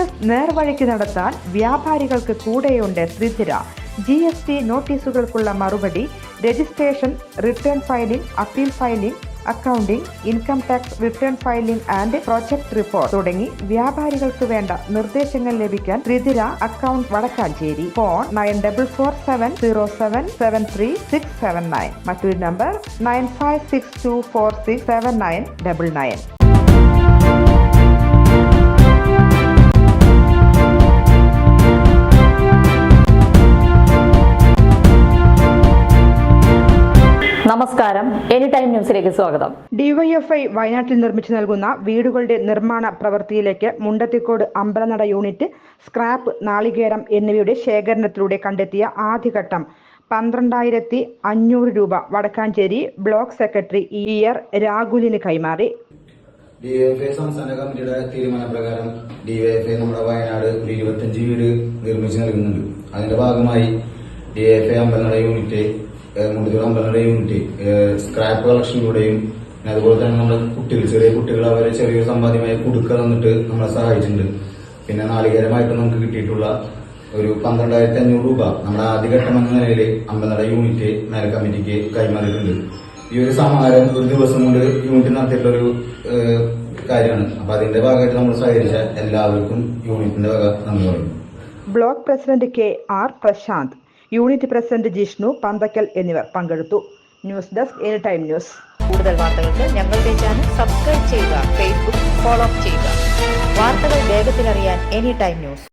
Business നേർവഴിക്ക് നടത്താൻ വ്യാപാരികൾക്ക് കൂടെയുണ്ട് ത്രിധിര. GST നോട്ടീസുകൾക്കുള്ള മറുപടി, registration, return filing, appeal filing, accounting, income tax return filing and project report തുടങ്ങി വ്യാപാരികൾക്ക് വേണ്ട നിർദ്ദേശങ്ങൾ ലഭിക്കാൻ ത്രിധിര അക്കൗണ്ട് വടക്കാഞ്ചേരി. ഫോൺ 9447077369. മറ്റൊരു നമ്പർ 9562467999. നമസ്കാരം, എനി ടൈം ന്യൂസിലേക്ക് സ്വാഗതം. ഡിവൈഎഫ്ഐ വയനാട്ടിൽ നിർമ്മിച്ചു നൽകുന്ന വീടുകളുടെ നിർമ്മാണ പ്രവൃത്തിയിലേക്ക് മുണ്ടത്തിക്കോട് അമ്പലനട യൂണിറ്റ്, സ്ക്രാപ്പ്, നാളികേരം എന്നിവയുടെ ശേഖരണത്തിലൂടെ കണ്ടെത്തിയ ആദ്യഘട്ടം 12,500 രൂപ വടക്കാഞ്ചേരി ബ്ലോക്ക് സെക്രട്ടറി ER രാഹുലിന് കൈമാറി. ഡിവൈഎഫ്ഐ സംസ്ഥാന കമ്മിറ്റിയുടെ തീരുമാനപ്രകാരം ഡിവൈഎഫ്ഐ നമ്മുടെ വയനാട് 25 വീട് നിർമ്മിച്ചു നൽകുന്നുണ്ട്. അതിന്റെ ഭാഗമായി DYFI Ambalanada unit, Mundathikode Ambalanada unit scrap കളക്ഷനിലൂടെയും അതുപോലെ തന്നെ നമ്മുടെ കുട്ടികൾ, ചെറിയ കുട്ടികൾ അവരെ ചെറിയൊരു സമ്പാദ്യമായി കൊടുക്ക തന്നിട്ട് നമ്മളെ സഹായിച്ചിട്ടുണ്ട്. പിന്നെ നാളികേരമായിട്ട് നമുക്ക് കിട്ടിയിട്ടുള്ള ഒരു 12,500 രൂപ നമ്മുടെ ആദ്യഘട്ടം എന്ന നിലയിൽ അമ്പലനട യൂണിറ്റ് മേല കമ്മിറ്റിക്ക് കൈമാറിയിട്ടുണ്ട്. ഈ ഒരു സമാഹാരം ഒരു ദിവസം കൊണ്ട് യൂണിറ്റ് നടത്തിയിട്ടുള്ളൊരു കാര്യമാണ്. അപ്പൊ അതിന്റെ ഭാഗമായിട്ട് നമ്മൾ സഹകരിച്ച എല്ലാവർക്കും യൂണിറ്റിന്റെ വക നന്ദി പറയും. Block president KR Prashanth, unit president Jishnu Panthakkal എന്നിവർ പങ്കെടുത്തു. News desk any time news. കൂടുതൽ വാർത്തകൾക്ക് ഞങ്ങളുടെ ചാനൽ സബ്സ്ക്രൈബ് ചെയ്യുക, ഫേസ്ബുക്ക് ഫോളോ ചെയ്യുക. വാർത്തകൾ വേഗത്തിലറിയാൻ എനി ടൈം ന്യൂസ്.